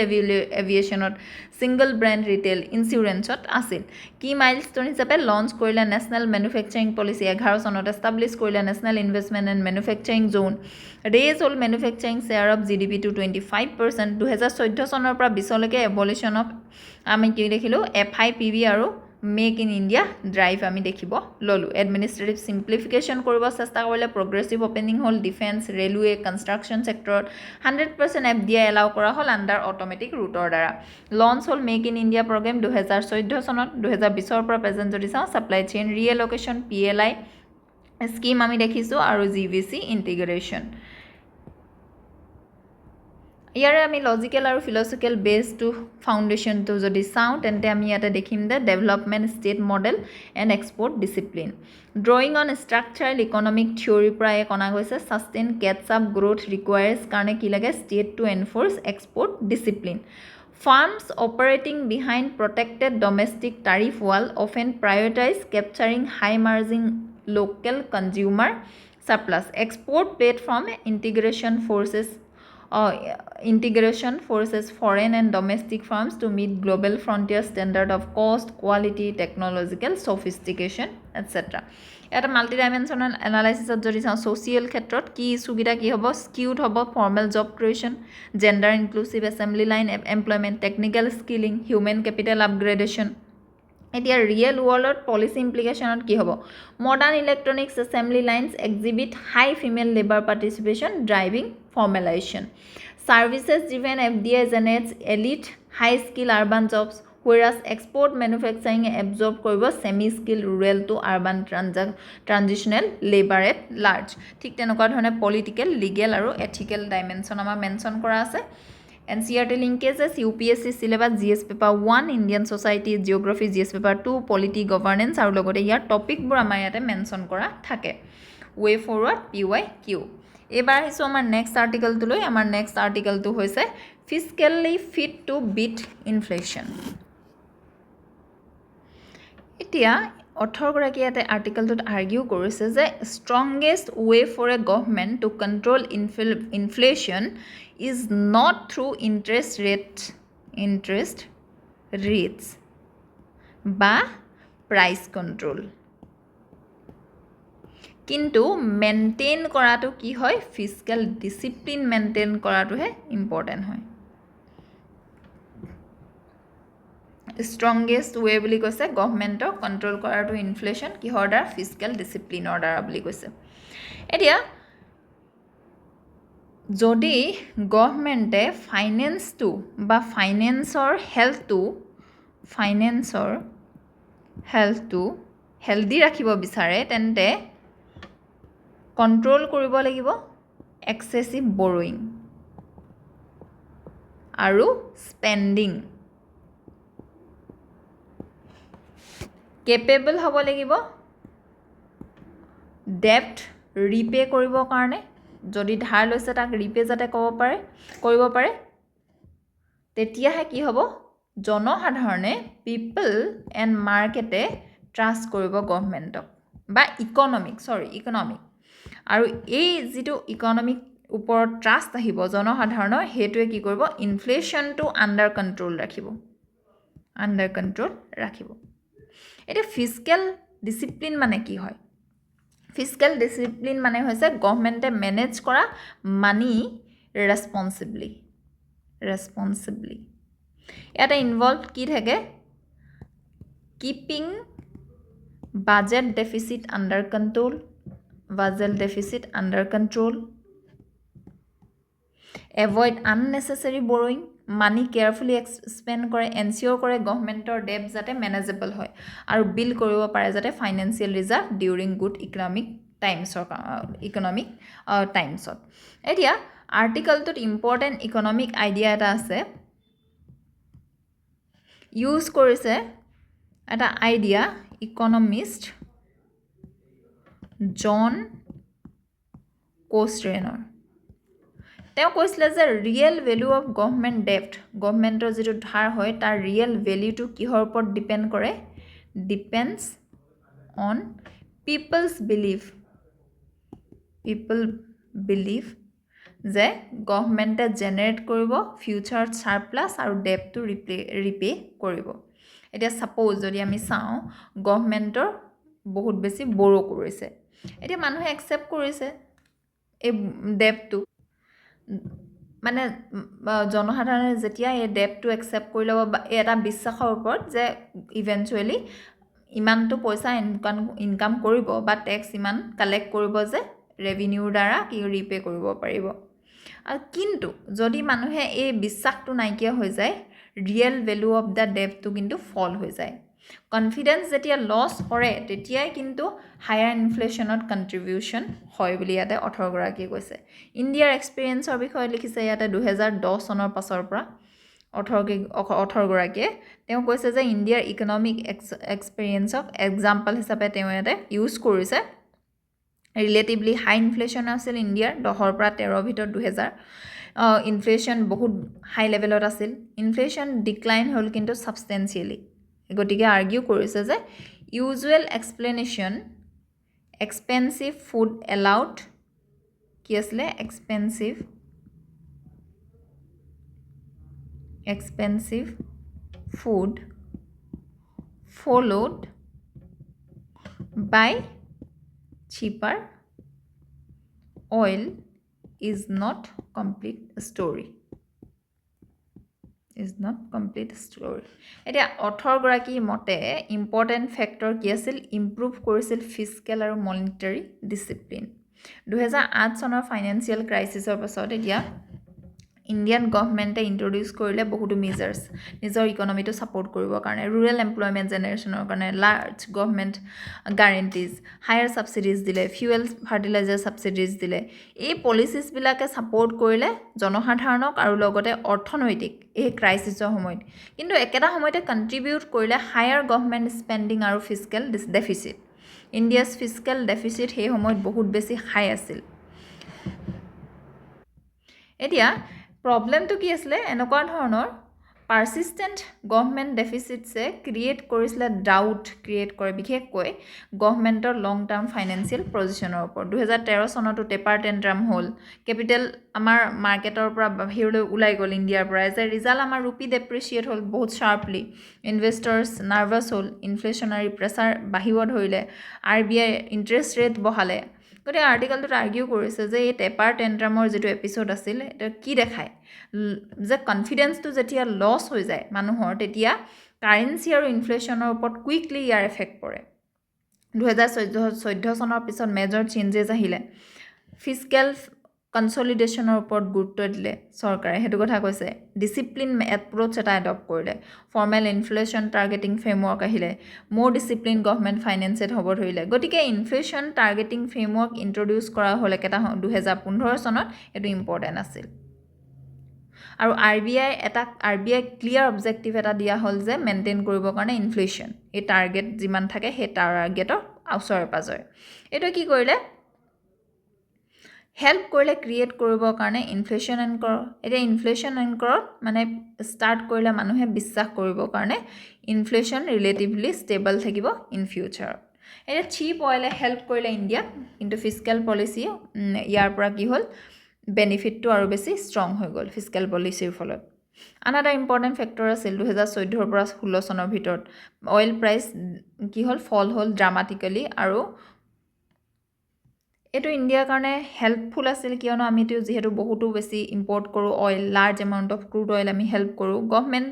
এভিয়েশ্যনত ছিংগল ব্ৰেণ্ড ৰিটেইল ইঞ্চুৰেঞ্চত আছিল কি মাইলষ্টন হিচাপে লঞ্চ কৰিলে নেশ্যনেল মেনুফেকচাৰিং পলিচি 11 চনত এষ্টাব্লিছ কৰিলে national investment and manufacturing zone raise হ'ল manufacturing share of GDP to 25% 2014 চনৰ পৰা 20 লৈকে এবলিশ্যন অফ আমি কি দেখিলোঁ FIPB আৰু মেক ইন ইণ্ডিয়া ড্ৰাইভ আমি দেখিব ল'লোঁ এডমিনিষ্ট্ৰেটিভ চিম্প্লিফিকেশ্যন কৰিব চেষ্টা কৰিলে প্ৰগ্ৰেছিভ অপেনিং হ'ল ডিফেন্স ৰেলৱে কনষ্ট্ৰাকশ্যন ছেক্টৰত 100% FDI এলাউ কৰা হ'ল আণ্ডাৰ অট'মেটিক ৰুটৰ দ্বাৰা লঞ্চ হ'ল মেক ইন ইণ্ডিয়া প্ৰগ্ৰেম 2014 চনত 2020 পৰা প্ৰেজেণ্ট যদি চাওঁ ছাপ্লাই চেইন ৰিএল'কেশ্যন PLI স্কিম আমি দেখিছোঁ আৰু GVC ইণ্টিগ্ৰেশ্যন ইয়াৰে আমি লজিকেল আৰু ফিলচফিকেল বেছটো ফাউণ্ডেশ্যনটো যদি চাওঁ তেন্তে আমি ইয়াতে দেখিম যে development state model and export discipline drawing on structural economic থিয়ৰীৰ পৰা এক অনা গৈছে sustain catch up growth requires কাৰণে কি লাগে state to enforce export discipline firms operating behind protected domestic tariff wall often prioritise capturing high margin local consumer surplus export platform integration forces foreign and domestic firms to meet global frontier standard of cost, quality, technological sophistication, etc. এটা মাল্টিডাইমেনশ্যনেল এনালাইচিছত যদি চাওঁ social ক্ষেত্ৰত কি ইছ্যুকেইটা কি হ'ব skewed হ'ব formal job creation gender inclusive assembly line employment technical skilling human capital upgradation এতিয়া real ৱৰ্ল্ডত পলিচি ইমপ্লিকেশ্যনত কি হ'ব modern electronics assembly lines exhibit high female labour participation driving formalisation services driven FDI generates elite high skill urban jobs whereas export manufacturing absorb কৰিব semi skilled rural to urban transitional labor at large ঠিক তেনেকুৱা ধৰণে political legal আৰু ethical dimension আমাৰ mention কৰা আছে NCERT linkages UPSC syllabus GS paper 1 Indian society geography GS paper 2 polity governance আৰু লগতে ইয়াৰ টপিকবোৰ আমাৰ ইয়াতে মেনশ্যন কৰা থাকে way forward PYQ এবাৰ আহিছোঁ আমাৰ নেক্সট আৰ্টিকলটোলৈ আমাৰ নেক্সট আৰ্টিকলটো হৈছে fiscally fit to beat inflation এতিয়া অথৰগৰাকী ইয়াতে আৰ্টিকলটোত আৰ্গিউ কৰিছে যে strongest way for a government to control inflation is not through interest rates বা প্ৰাইচ কণ্ট্ৰল কিন্তু মেইনটেইন কৰাটো কি হয় ফিস্কেল ডিচিপ্লিন মেইনটেইন কৰাটোহে ইম্পৰ্টেণ্ট হয় ষ্ট্ৰংগেষ্ট ৱে বুলি কৈছে গভৰ্ণমেণ্টক কণ্ট্ৰল কৰাটো ইনফ্লেশ্যন কিহৰ দ্বাৰা ফিস্কেল ডিচিপ্লিনৰ দ্বাৰা বুলি কৈছে এতিয়া যদি গভৰ্ণমেণ্টে ফাইনেন্সটো বা ফাইনেন্সৰ হেল্থটো হেল্ডি ৰাখিব বিচাৰে তেন্তে কণ্ট্ৰল কৰিব লাগিব এক্সেছিভ বৰয়িং আৰু স্পেণ্ডিং কেপেবল হ'ব লাগিব ডেপ্ট ৰিপে কৰিবৰ কাৰণে যদি ধাৰ লৈছে তাক ৰিপে যাতে কৰিব পাৰে তেতিয়াহে কি হ'ব জনসাধাৰণে পিপল এণ্ড মাৰ্কেটে ট্ৰাষ্ট কৰিব গভৰ্ণমেণ্টক বা ইকনমিক আৰু এই যিটো ইকনমিক ওপৰত ট্ৰাষ্ট আহিব জনসাধাৰণৰ সেইটোৱে কি কৰিব ইনফ্লেশ্যনটো আণ্ডাৰ কণ্ট্ৰল ৰাখিব আণ্ডাৰ কণ্ট্ৰল ৰাখিব এতিয়া ফিস্কেল ডিচিপ্লিন মানে কি হয় ফিস্কেল ডিচিপ্লিন মানে হৈছে গভৰ্ণমেণ্টে মেনেজ কৰা মানি ৰেছপন্সিবলি ইয়াতে ইনভলভ কি থাকে keeping budget deficit under control avoid unnecessary borrowing money carefully spend কৰে এনচিয়'ৰ কৰে গভৰ্ণমেণ্টৰ ডেট যাতে মেনেজেবল হয় আৰু বিল কৰিব পাৰে যাতে financial reserve during good economic টাইমছত এতিয়া আৰ্টিকলটোত ইম্পৰ্টেণ্ট ইকনমিক আইডিয়া এটা আছে ইউজ কৰিছে এটা আইডিয়া ইকনমিষ্ট জন কোষ্ট্ৰেনৰ তেওঁ কৈছিলে যে ৰিয়েল ভেলু অফ গভৰ্ণমেণ্ট ডেপ্ট গভৰ্ণমেণ্টৰ যিটো ধাৰ হয় তাৰ ৰিয়েল ভেলিউটো কিহৰ ওপৰত ডিপেণ্ডছ অন পিপল বিলিভ যে গভৰ্ণমেণ্টে জেনেৰেট কৰিব ফিউচাৰত ছাৰপ্লাছ আৰু ডেপ্টটো ৰিপে কৰিব এতিয়া ছাপ'জ যদি আমি চাওঁ গভৰ্ণমেণ্টৰ বহুত বেছি বৰো কৰিছে এতিয়া মানুহে একচেপ্ট কৰিছে এই ডেপ্টটো মানে জনসাধাৰণে যেতিয়া এই ডেপ্টটো একচেপ্ট কৰি ল'ব বা এটা বিশ্বাসৰ ওপৰত যে ইভেঞ্চুৱেলি ইমানটো পইচা ইনকাম কৰিব বা টেক্স ইমান কালেক্ট কৰিব যে ৰেভিনিউৰ দ্বাৰা কি ৰিপে কৰিব পাৰিব আৰু কিন্তু যদি মানুহে এই বিশ্বাসটো নাইকিয়া হৈ যায় ৰিয়েল ভেলু অফ দ্য ডেপ্টটো কিন্তু ফল হৈ যায় কনফিডেন্স যেতিয়া লছ কৰে তেতিয়াই কিন্তু হায়াৰ ইনফ্লেশ্যনত কণ্ট্ৰিবিউশ্যন হয় বুলি ইয়াতে অথৰগৰাকীয়ে কৈছে ইণ্ডিয়াৰ এক্সপিৰিয়েঞ্চৰ বিষয়ে লিখিছে ইয়াতে 2010 চনৰ পাছৰ পৰা অথৰগৰাকীয়ে তেওঁ কৈছে যে ইণ্ডিয়াৰ ইকনমিক এক্সপিৰিয়েঞ্চক এক্সাম্পল হিচাপে তেওঁ ইয়াতে ইউজ কৰিছে ৰিলেটিভলি হাই ইনফ্লেশ্যন আছিল ইণ্ডিয়াৰ 10ৰ পৰা 13ৰ ভিতৰত 2000 ইনফ্লেশ্যন বহুত হাই লেভেলত আছিল ইনফ্লেশ্যন ডিক্লাইন হ'ল কিন্তু ছাবষ্টেঞ্চিয়েলি গতিকে আৰ্গিউ কৰিছে যে usual explanation expensive food allowed কি আছিলে expensive food followed by cheaper oil is not complete story এতিয়া অথৰগৰাকী মতে ইম্পৰ্টেণ্ট ফেক্টৰ কি আছিল ইম্প্ৰুভ কৰিছিল ফিস্কেল আৰু মনিটাৰী ডিচিপ্লিন 2008 চনৰ ফাইনেন্সিয়েল ক্ৰাইচিছৰ পাছত এতিয়া ইণ্ডিয়ান গভৰ্ণমেণ্টে ইণ্ট্ৰডিউচ কৰিলে বহুতো মেজাৰ্ছ নিজৰ ইকনমিটো ছাপৰ্ট কৰিবৰ কাৰণে ৰুৰেল এমপ্লয়মেণ্ট জেনেৰেশ্যনৰ কাৰণে লাৰ্জ গভৰ্ণমেণ্ট গাৰেণ্টিজ হায়াৰ ছাবচিডিজ দিলে ফিউৱেল ফাৰ্টিলাইজাৰ ছাবচিডিজ দিলে এই পলিচিছবিলাকে ছাপৰ্ট কৰিলে জনসাধাৰণক আৰু লগতে অৰ্থনৈতিক এই ক্ৰাইচিছৰ সময়ত কিন্তু একেটা সময়তে কণ্ট্ৰিবিউট কৰিলে হায়াৰ গভৰ্ণমেণ্ট স্পেণ্ডিং আৰু fiscal deficit India's fiscal deficit সেই সময়ত বহুত বেছি হাই আছিল এতিয়া প্ৰব্লেমটো কি আছিলে এনেকুৱা ধৰণৰ পাৰ্চিষ্টেণ্ট গভৰ্ণমেণ্ট ডেফিচিটছে ক্ৰিয়েট কৰিছিলে ডাউট ক্ৰিয়েট কৰে বিশেষকৈ গভৰ্ণমেণ্টৰ লং টাৰ্ম ফাইনেন্সিয়েল পজিশ্যনৰ ওপৰত 2013 চনতো টেপাৰ টেণ্ট্ৰাম হ'ল কেপিটেল আমাৰ মাৰ্কেটৰ পৰা বাহিৰলৈ ওলাই গ'ল ইণ্ডিয়াৰ পৰা এজ এ ৰিজাল্ট আমাৰ ৰুপি ডেপ্ৰিচিয়েট হ'ল বহুত শ্বাৰ্পলি ইনভেষ্টৰ্ছ নাৰ্ভাছ হ'ল ইনফ্লেশ্যনাৰী প্ৰেছাৰ বাঢ়িব ধৰিলে RBI ইণ্টাৰেষ্ট ৰেট বঢ়ালে গতিকে আৰ্টিকলটোত আৰ্গিউ কৰিছে যে এই টেপাৰ টেণ্ট্ৰামৰ যিটো এপিছ'ড আছিল এটা কি দেখায় যে কনফিডেন্সটো যেতিয়া লছ হৈ যায় মানুহৰ তেতিয়া কাৰেঞ্চি আৰু ইনফ্লেশ্যনৰ ওপৰত কুইকলি ইয়াৰ এফেক্ট পৰে 2014 চনৰ পিছত মেজৰ চেঞ্জেছ আহিলে ফিস্কেল কনচলিডেশ্যনৰ ওপৰত গুৰুত্ব দিলে চৰকাৰে সেইটো কথা কৈছে ডিচিপ্লিন এপ্ৰ'চ এটা এডপ্ট কৰিলে ফৰ্মেল ইনফ্লেশ্যন টাৰ্গেটিং ফ্ৰেমৱৰ্ক আহিলে মোৰ ডিচিপ্লিন গভৰ্ণমেণ্ট ফাইনেন্সেড হ'ব ধৰিলে গতিকে ইনফ্লেশ্যন টাৰ্গেটিং ফ্ৰেমৱৰ্ক ইণ্ট্ৰডিউচ কৰা হ'ল একেটা 2015 চনত এইটো ইম্পৰ্টেণ্ট আছিল আৰু RBI ক্লিয়াৰ অবজেক্টিভ এটা দিয়া হ'ল যে মেইনটেইন কৰিবৰ কাৰণে ইনফ্লেশ্যন এই টাৰ্গেট যিমান থাকে সেই টাৰ্গেটৰ ওচৰে পাজৰে এইটো কি কৰিলে হেল্প কৰিলে ক্ৰিয়েট কৰিবৰ কাৰণে ইনফ্লেশ্যন এংকৰ এতিয়া ইনফ্লেশ্যন এংকৰত মানে ষ্টাৰ্ট কৰিলে মানুহে বিশ্বাস কৰিবৰ কাৰণে ইনফ্লেশ্যন ৰিলেটিভলি ষ্টেবল থাকিব ইন ফিউচাৰত এতিয়া চিপ অইলে হেল্প কৰিলে ইণ্ডিয়াক কিন্তু ফিস্কেল পলিচি ইয়াৰ পৰা কি হ'ল বেনিফিটটো আৰু বেছি ষ্ট্ৰং হৈ গ'ল ফিস্কেল পলিচিৰ ফলত Another important factor আছিল 2014 পৰা 16 চনৰ ভিতৰত অইল প্ৰাইচ কি হ'ল ফল হ'ল ড্ৰামাটিক্যালি আৰু এটো ইন্ডিয়াৰ কাৰণে হেল্পফুল আছিল কিয়নো আমিটো যেহেতু বহুতো বেছি ইম্পৰ্ট কৰো oil large amount of crude oil আমি হেল্প কৰো গভৰ্নমেন্ট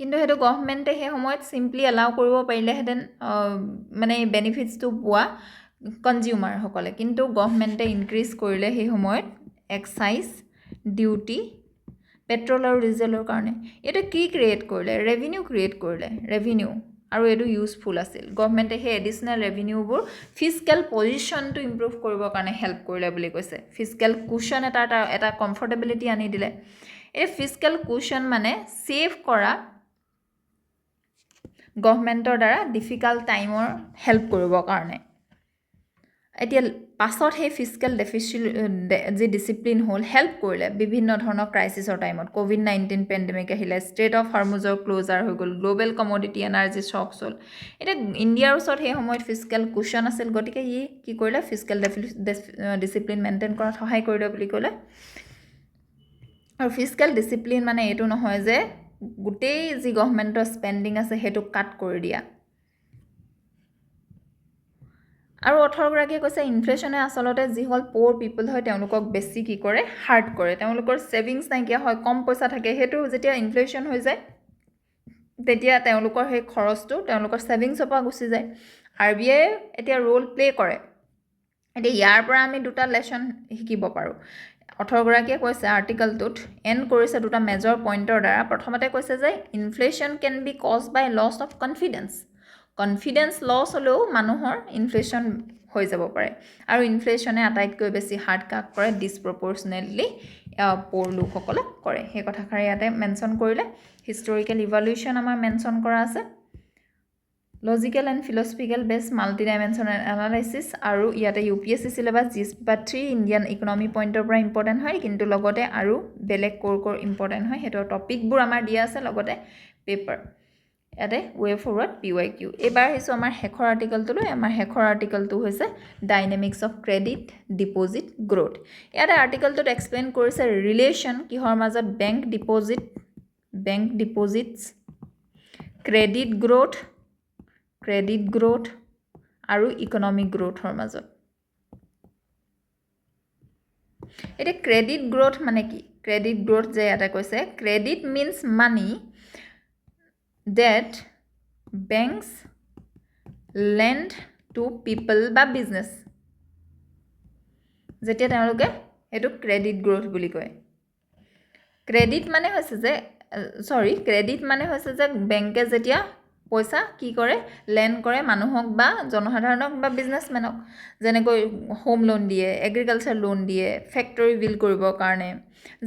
কিন্তু হেতু গভৰ্নমেন্টে হে সময়ত সিম্পলি এলাউ কৰিব পাৰিলে হেতেন মানে বেনিফিটস টু পোৱা কনজিউমাৰ সকলে কিন্তু গভৰ্নমেন্টে ইনক্ৰিজ কৰিলে হে সময়ত এক্সাইজ ডিউটি পেট্ৰল আৰু ডিজেলৰ কাৰণে এটা কি ক্ৰিয়েট কৰিলে ৰেভিনিউ ক্ৰিয়েট কৰিলে ৰেভিনিউ আৰু এটো ইউজফুল আছিল গভৰ্নমেন্টে হে এডিশনাল ৰেভিনিউবোৰ ফিস্কেল পজিশনটো ইমপ্ৰুভ কৰিবৰ কাৰণে হেল্প কৰিলে বুলি কৈছে ফিস্কেল কুশন এটা কমফৰ্টেবিলিটি আনি দিলে এই ফিস্কেল কুশন মানে সেভ কৰা গভৰ্নমেন্টৰ দ্বাৰা ডিফিকাল্ট টাইমৰ হেল্প কৰিবৰ কাৰণে এতিয়া পাছত হে ফিস্কেল ডেফিচিট যে ডিসিপ্লিন হল হেল্প কৰিলে বিভিন্ন ধৰণৰ ক্ৰাইসিসৰ টাইমত কোভিড-19 পেন্ডেমিক আহিলে ষ্ট্ৰেট অফ হৰমুজৰ ক্লোজাৰ হৈ গল গ্লোবাল কমোডিটি এনাৰ্জি শক্স হল এটা ইন্ডিয়াৰ ওচৰত হে সময়ত ফিস্কেল কুশন আছিল গতিকে ই কি কৰিলে ফিস্কেল ডিসিপ্লিন মেইনটেইন কৰাত সহায় কৰিলে বুলি ক'লে আৰু ফিস্কেল ডিসিপ্লিন মানে এটো নহয় যে গোটেই যি গভৰ্নমেন্টৰ স্পেন্ডিং আছে হেতু কাট কৰি দিয়া আৰু 18 গৰাকীয়ে কৈছে ইনফ্লেশনে আসলতে যি হল পোৰ পিপল হয় তেওঁলোকক বেছি কি কৰে হাৰ্ট কৰে তেওঁলোকৰ সেভিংস নাইকিয়া হয় কম পইচা থাকে হেতু যেতিয়া ইনফ্লেশন হৈ যায় তেতিয়া তেওঁলোকৰ হে খৰচটো তেওঁলোকৰ সেভিংসৰ পৰা গুচি যায় আৰবিআই এতিয়া ৰোল প্লে কৰে এতিয়া ইয়াৰ পৰা আমি দুটা লেসন শিকিব পাৰো 18 গৰাকীয়ে কৈছে আৰ্টিকলটোত এন্ড কৰিছে দুটা মেজৰ পইণ্টৰ দ্বাৰা প্ৰথমতে কৈছে যে inflation can be caused by loss of confidence loss হলেও মানুহৰ ইনফ্লেশন হৈ যাব পাৰে আৰু ইনফ্লেশনে আটাইতকৈ বেছি হাৰ্ড কাক কৰে ডিসপ্ৰপৰ্চনেটলি পোৰ লোকসকলক কৰে হে কথাখাৰ ইয়াতে মেনশন কৰিলে হিষ্টৰিকেল ইভালুয়েশন আমাৰ মেনশন কৰা আছে logical and philosophical base multi dimensional analysis আৰু ইয়াতে UPSC syllabus GS 3 Indian economy পইণ্টৰ পৰা ইম্পৰ্টেন্ট হয় কিন্তু লগতে আৰু বেলেগ কোৰ ইম্পৰ্টেন্ট হয় হেতৰ টপিকবোৰ আমাৰ দিয়া আছে লগতে পেপাৰ ইয়াতে ৱে ফৰৱাৰ্ড PYQ এবাৰ হিছো আমাৰ হেখৰ আৰ্টিকলটো লৈ আমাৰ হেখৰ আৰ্টিকলটো হৈছে dynamics of credit deposit growth ইয়াতে আৰ্টিকলটোত এক্সপ্লেইন কৰিছে ৰিলেশন কিহৰ মাজত বেংক ডিপোজিটস ক্ৰেডিট গ্ৰোথ আৰু ইকোনমিক গ্ৰোথৰ মাজত এটা ক্ৰেডিট গ্ৰোথ মানে কি ক্ৰেডিট গ্ৰোথ যে এটা কৈছে credit means money that banks lend to people বা business যেতিয়া তেওঁলোকে এটো ক্ৰেডিট গ্ৰোথ বুলি কয় ক্ৰেডিট মানে হৈছে যে বেংকে যেতিয়া পইচা কি কৰে লেন্ড কৰে মানুহক বা জনসাধাৰণক বা বিজনেসমেনক যেনেকৈ হোম লোন দিয়ে এগ্ৰিকালচাৰ লোন দিয়ে ফ্যাক্টৰী বিল কৰিবৰ কাৰণে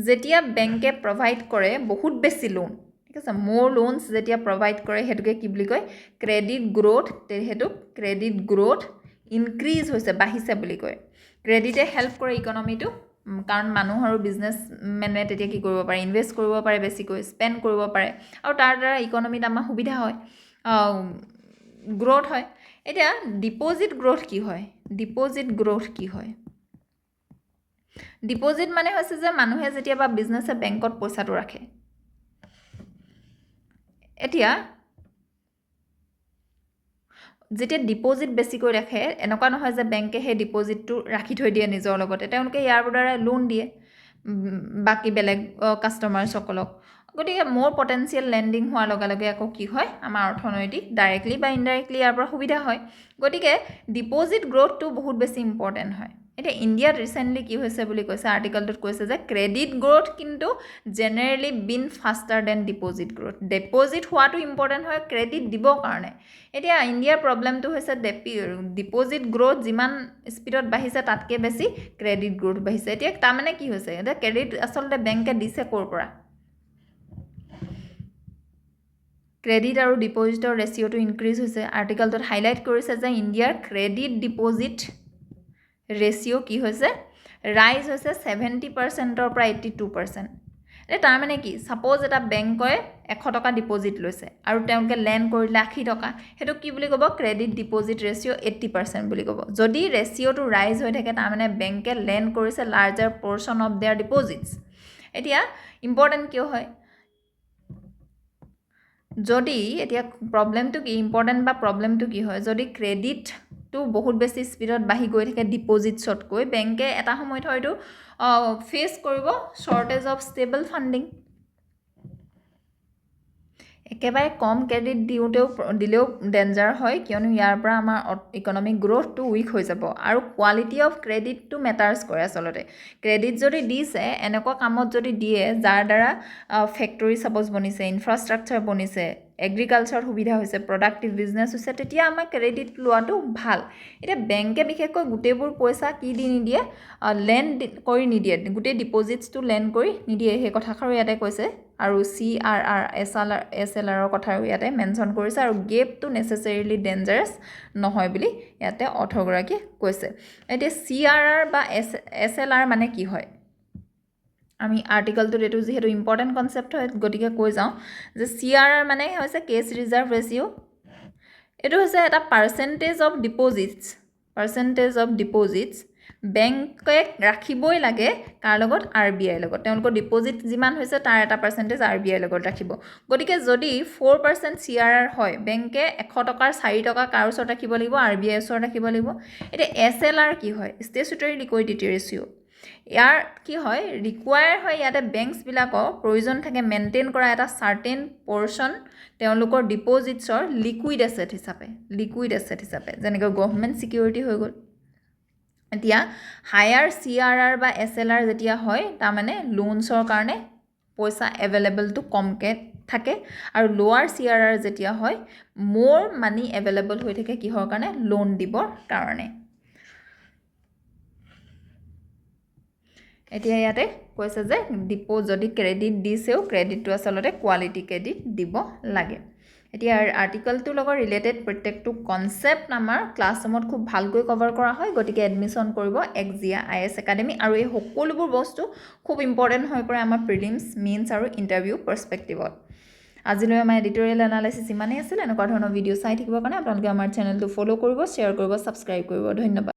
যেতিয়া বেংকে প্ৰভাইড কৰে বহুত বেছি লোন ঠিক আছে মোৰ লোনস যেতিয়া প্ৰভাইড কৰে হেতুকে কি বুলি কয় ক্ৰেডিট গ্ৰোথ তে হেতু ক্ৰেডিট গ্ৰোথ ইনক্ৰিজ হৈছে বাঢ়িছে বুলি কয় ক্ৰেডিটে হেল্প কৰে ইকোনমিটো কাৰণ মানুহ আৰু বিজনেস মেনে তেতিয়া কি কৰিব পাৰে ইনভেষ্ট কৰিব পাৰে বেছিকৈ স্পেন্ড কৰিব পাৰে আৰু তাৰ দ্বাৰা ইকোনমিত আমাৰ সুবিধা হয় গ্ৰোথ হয় এতিয়া ডিপোজিট গ্ৰোথ কি হয় ডিপোজিট মানে হৈছে যে মানুহে যেতিয়া বা বিজনেসে বেংকত পইচাটো ৰাখে এতিয়া যেতিয়া ডিপোজিট বেছিকৈ ৰাখে এনেকুৱা নহয় যে বেংকে হে ডিপোজিটটো ৰাখি থৈ দিয়ে নিজৰ লগতে তেওঁলোকে ইয়াৰ দ্বাৰা লোন দিয়ে বাকি বেলেগ কাস্টমাৰ সকলক গতিকে মোৰ পটেনশিয়াল লেন্ডিং হোৱাৰ লগে লগে আকৌ কি হয় আমাৰ অৰ্থনৈতিক ডাইৰেক্টলি বা ইনডাইৰেক্টলি ইয়াৰ পৰা সুবিধা হয় গতিকে ডিপোজিট গ্ৰোথটো বহুত বেছি ইম্পৰ্টেন্ট হয় এটা ইন্ডিয়াত ৰিসেন্টলি কি হৈছে বুলি কৈছে আৰ্টিকলটোত কৈছে যে ক্ৰেডিট গ্ৰোথ কিন্তু generally been faster than deposit growth deposit হোৱাটো ইম্পৰ্টেন্ট হয় ক্ৰেডিট দিবৰ কাৰণে এতিয়া ইন্ডিয়াৰ প্ৰবলেমটো হৈছে ডিপোজিট গ্ৰোথ যিমান স্পিডত বাঢ়িছে তাতকে বেছি ক্ৰেডিট গ্ৰোথ বাঢ়িছে এতিয়া তাৰ মানে কি হৈছে এটা ক্ৰেডিট আসলতে বেংকে দিছে কৰ পৰা ক্ৰেডিট আৰু ডিপোজিটৰ ৰেশিওটো ইনক্ৰিজ হৈছে আৰ্টিকলটোত হাইলাইট কৰিছে যে ইন্ডিয়াৰ ক্ৰেডিট ডিপোজিট ৰেশিও কি হৈছে ৰাইজ হৈছে 70% ৰ পৰা 82% তাৰ মানে কি সাপোজ এটা বেংকয়ে 100 টকা ডিপোজিট লৈছে আৰু তেওঁলোকে লেন্ড কৰিলে 80 টকা হেতু কি বুলি ক'ব ক্ৰেডিট ডিপোজিট ৰেশিও 80% বুলি ক'ব যদি ৰেশিওটো ৰাইজ হৈ থাকে তাৰ মানে বেংকে লেন্ড কৰিছে larger portion of there deposits এতিয়া ইম্পৰ্টেণ্ট কিয় হয় যদি এতিয়া প্ৰবলেমটো কি ইম্পৰ্টেণ্ট বা প্ৰবলেমটো কি হয় যদি ক্ৰেডিটটো বহুত বেছি স্পীডত বাঢ়ি গৈ থাকে ডিপজিটছতকৈ বেংকে এটা সময়ত হয়তো ফেচ কৰিব শ্বৰ্টেজ অফ ষ্টেবল ফাণ্ডিং একেবাৰে কম ক্ৰেডিট দিলেও ডেঞ্জাৰ হয় কিয়নো ইয়াৰ পৰা আমাৰ ইকনমিক গ্ৰ'থটো উইক হৈ যাব আৰু কোৱালিটি অফ ক্ৰেডিটটো মেটাৰ্ছ কৰে আচলতে ক্ৰেডিট যদি দিছে এনেকুৱা কামত যদি দিয়ে যাৰ দ্বাৰা ফেক্টৰী ছাপ'জ বনিছে ইনফ্ৰাষ্ট্ৰাকচাৰ বনিছে এগ্ৰিকালচাৰত সুবিধা হৈছে প্ৰডাক্টিভ বিজনেছ হৈছে তেতিয়া আমাৰ ক্ৰেডিট লোৱাটো ভাল এতিয়া বেংকে বিশেষকৈ গোটেইবোৰ পইচা কি দি নিদিয়ে লেণ্ড কৰি নিদিয়ে গোটেই ডিপজিটছটো লেণ্ড কৰি নিদিয়ে সেই কথাষাৰো ইয়াতে কৈছে আৰু CRR SLRৰ কথাও ইয়াতে মেনশ্যন কৰিছে আৰু গেপটো নেচেচাৰিলি ডেঞ্জাৰাছ নহয় বুলি ইয়াতে অথৰগৰাকীয়ে কৈছে এতিয়া CRR বা SLR মানে কি হয় আমি আৰ্টিকলটোত এইটো যিহেতু ইম্পৰ্টেণ্ট কনচেপ্ট হয় গতিকে কৈ যাওঁ যে CRR মানে হৈছে কেছ ৰিজাৰ্ভ ৰেচিঅ' এইটো হৈছে এটা পাৰ্চেণ্টেজ অফ ডিপজিটছ বেংকে ৰাখিবই লাগে কাৰ লগত RBI লগত তেওঁলোকৰ ডিপজিট যিমান হৈছে তাৰ এটা পাৰ্চেণ্টেজ RBI লগত ৰাখিব গতিকে যদি 4% CRR হয় বেংকে 100 টকাৰ 4 টকা কাৰ ওচৰত ৰাখিব লাগিব RBI ওচৰত ৰাখিব লাগিব এতিয়া SLR কি হয় ষ্টেচুটৰী লিকুইডিটি ৰেচিঅ' ইয়াৰ কি হয় ৰিকুৱায়াৰ হয় ইয়াতে বেংকছবিলাকৰ প্ৰয়োজন থাকে মেইনটেইন কৰা এটা চাৰ্টেন পৰ্চন তেওঁলোকৰ ডিপজিটছৰ লিকুইড এছেট হিচাপে যেনেকৈ গভৰ্ণমেণ্ট ছিকিউৰিটি হৈ গ'ল এতিয়া হায়াৰ CRR বা SLR যেতিয়া হয় তাৰমানে লোনছৰ কাৰণে পইচা এভেইলেবলটো কমকৈ থাকে আৰু লোৱাৰ CRR যেতিয়া হয় মোৰ মানি এভেইলেবল হৈ থাকে কিহৰ কাৰণে লোন দিবৰ কাৰণে এতিয়া ইয়াতে কৈছে যে যদি ক্ৰেডিট দিছেও ক্ৰেডিটটো আচলতে কোৱালিটি ক্ৰেডিট দিব লাগে এতিয়া আৰ্টিকলটোৰ লগত ৰিলেটেড প্ৰত্যেকটো কনচেপ্ট আমাৰ ক্লাছৰুমত খুব ভালকৈ কভাৰ কৰা হয় গতিকে এডমিশ্যন কৰিব AXIA IAS একাডেমি আৰু এই সকলোবোৰ বস্তু খুব ইম্পৰ্টেণ্ট হৈ পৰে আমাৰ প্ৰিলিমছ মেইনছ আৰু ইণ্টাৰভিউ পাৰ্চপেক্টিভত আজিলৈ আমাৰ এডিটৰিয়েল এনালাইচিছ ইমানেই আছিল এনেকুৱা ধৰণৰ ভিডিঅ' চাই থাকিবৰ কাৰণে আপোনালোকে আমাৰ চেনেলটো ফ'ল' কৰিব শ্বেয়াৰ কৰিব ছাবস্ক্ৰাইব কৰিব ধন্যবাদ